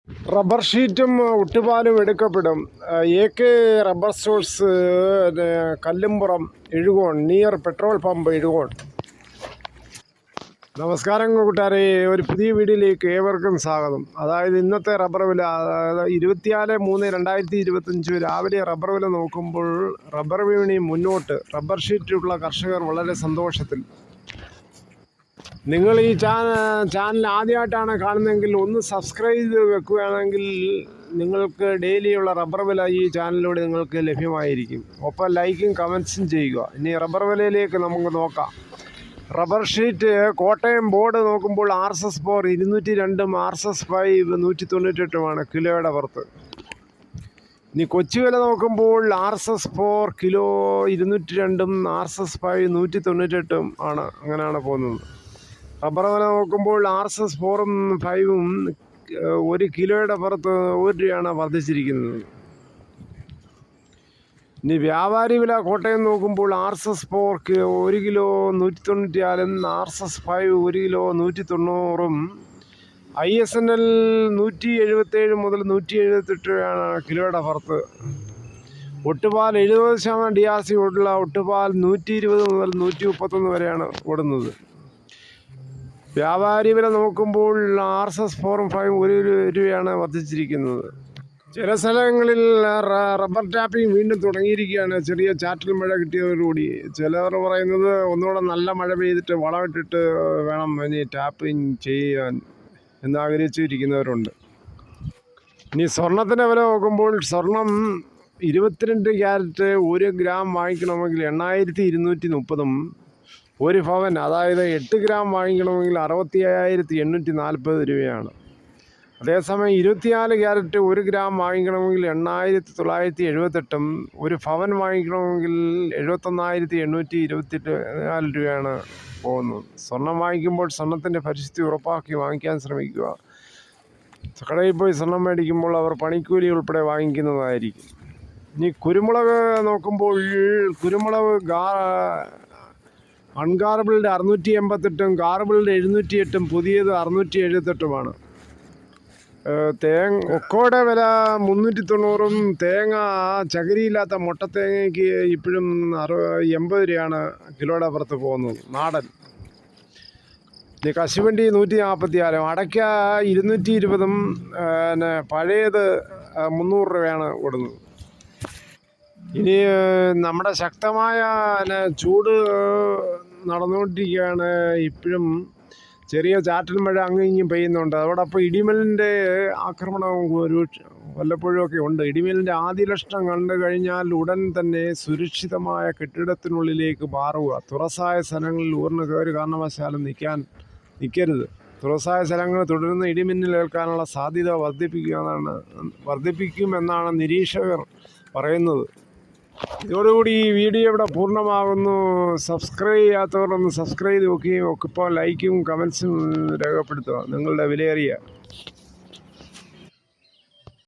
Rubber ഷീറ്റും ഒട്ടുപാലും എടുക്കപ്പെടും. AK rubber stores, Kallumpuram, Ezhukone, near petrol pump, Ezhukone. നമസ്കാരം കൂട്ടുകാരെ, ഒരു പുതിയ വീഡിയോയിലേക്ക് ഏവർക്കും സ്വാഗതം. അതായത് ഇന്നത്തെ റബ്ബർ വില, അതായത് 24/3/2025 രാവിലെ റബ്ബർ വില നോക്കുമ്പോൾ റബ്ബർ വിപണി മുന്നോട്ട്. റബ്ബർ ഷീറ്റുള്ള കർഷകർ വളരെ സന്തോഷത്തിൽ. നിങ്ങൾ ഈ ചാനൽ ആദ്യമായിട്ടാണ് കാണുന്നതെങ്കിൽ ഒന്ന് സബ്സ്ക്രൈബ് ചെയ്ത് വെക്കുകയാണെങ്കിൽ നിങ്ങൾക്ക് ഡെയിലിയുള്ള റബ്ബർ വില ഈ ചാനലിലൂടെ നിങ്ങൾക്ക് ലഭ്യമായിരിക്കും. ഒപ്പം ലൈക്കും കമൻസും ചെയ്യുക. ഇനി റബ്ബർ വിലയിലേക്ക് നമുക്ക് നോക്കാം. റബ്ബർ ഷീറ്റ് കോട്ടയം ബോർഡ് നോക്കുമ്പോൾ RSS4 202, RSS5 198 കിലോയുടെ പുറത്ത്. ഇനി കൊച്ചി വില നോക്കുമ്പോൾ RSS4 കിലോ 202, RSS5 198 ആണ്. അങ്ങനെയാണ് പോകുന്നത്. റബ്ബർ വില നോക്കുമ്പോൾ RSS4ഉം 5ഉം 1 കിലോയുടെ പുറത്ത് 1 രൂപയാണ് വർദ്ധിച്ചിരിക്കുന്നത്. ഇനി വ്യാപാരി വില കോട്ടയം നോക്കുമ്പോൾ RSS4 1 kilo 194, RSS5 1 kilo 190, ISNL 177 മുതൽ 178 രൂപയാണ് കിലോയുടെ പുറത്ത്. ഒട്ടുപാൽ 70% DRC ഉള്ള ഒട്ടുപാൽ 120 മുതൽ 131 വരെയാണ് ഓടുന്നത്. വ്യാപാരി വില നോക്കുമ്പോൾ RSS4ഉം 5ഉം 1 രൂപയാണ് വർദ്ധിച്ചിരിക്കുന്നത്. ചില സ്ഥലങ്ങളിൽ റബ്ബർ ടാപ്പിംഗ് വീണ്ടും തുടങ്ങിയിരിക്കുകയാണ്. ചെറിയ ചാറ്റൽ മഴ കിട്ടിയതോടുകൂടി. ചിലർ പറയുന്നത് ഒന്നുകൂടെ നല്ല മഴ പെയ്തിട്ട് വളമിട്ടിട്ട് വേണം ഇനി ടാപ്പിംഗ് ചെയ്യാൻ എന്നാഗ്രഹിച്ചിരിക്കുന്നവരുണ്ട്. ഇനി സ്വർണത്തിൻ്റെ വില നോക്കുമ്പോൾ സ്വർണം 22 ക്യാരറ്റ് 1 ഗ്രാം വാങ്ങിക്കണമെങ്കിൽ 8230, 1 പവൻ അതായത് 8 ഗ്രാം വാങ്ങിക്കണമെങ്കിൽ 65,840 രൂപയാണ്. അതേസമയം 24 ക്യാരറ്റ് 1 ഗ്രാം വാങ്ങിക്കണമെങ്കിൽ 8,978, 1 പവൻ വാങ്ങിക്കണമെങ്കിൽ 71,824 രൂപയാണ് പോകുന്നത്. സ്വർണം വാങ്ങിക്കുമ്പോൾ സ്വർണത്തിൻ്റെ പരിസ്ഥിതി ഉറപ്പാക്കി വാങ്ങിക്കാൻ ശ്രമിക്കുക. കടയിൽ പോയി സ്വർണം മേടിക്കുമ്പോൾ അവർ പണിക്കൂലി ഉൾപ്പെടെ വാങ്ങിക്കുന്നതായിരിക്കും. ഇനി കുരുമുളക് നോക്കുമ്പോൾ കുരുമുളക് അൺഗാർബിൾഡ് 688, ഗാർബിൾഡ് 708, പുതിയത് 678. കൊക്കോയുടെ വില 390, തേങ്ങ ചകിരിയില്ലാത്ത മുട്ടത്തേങ്ങയ്ക്ക് ഇപ്പോഴും 80 രൂപയാണ് കിലോയുടെ പുറത്ത് പോകുന്നത്, നാടൻ. കശുവണ്ടി 146, അടയ്ക്ക 220, പഴയത് 300 രൂപയാണ് ഓടുന്നത്. ഇനി നമ്മുടെ ശക്തമായ ചൂട് നടന്നുകൊണ്ടിരിക്കുകയാണ്. ഇപ്പോഴും ചെറിയ ചാറ്റൽ മഴ അങ്ങും പെയ്യുന്നുണ്ട്. അതോടൊപ്പം ഇടിമിന്നലിൻ്റെ ആക്രമണം വല്ലപ്പോഴുമൊക്കെ ഉണ്ട്. ഇടിമിന്നലിൻ്റെ ആദ്യ ലക്ഷണം കണ്ടു കഴിഞ്ഞാൽ ഉടൻ തന്നെ സുരക്ഷിതമായ കെട്ടിടത്തിനുള്ളിലേക്ക് മാറുക. തുറസായ സ്ഥലങ്ങളിൽ ഊർന്ന് കയറി കാരണവശാലും നിൽക്കരുത്. തുറസായ സ്ഥലങ്ങൾ തുടരുന്ന ഇടിമിന്നലേൽക്കാനുള്ള സാധ്യത വർദ്ധിപ്പിക്കുമെന്നാണ് നിരീക്ഷകർ പറയുന്നത്. ഇതോടുകൂടി ഈ വീഡിയോ ഇവിടെ പൂർണ്ണമാകുന്നു. സബ്സ്ക്രൈബ് ചെയ്യാത്തവരൊന്ന് സബ്സ്ക്രൈബ് ചെയ്ത് നോക്കുകയും ഇപ്പോൾ ലൈക്കും കമൻസും രേഖപ്പെടുത്തുക നിങ്ങളുടെ വിലയേറിയ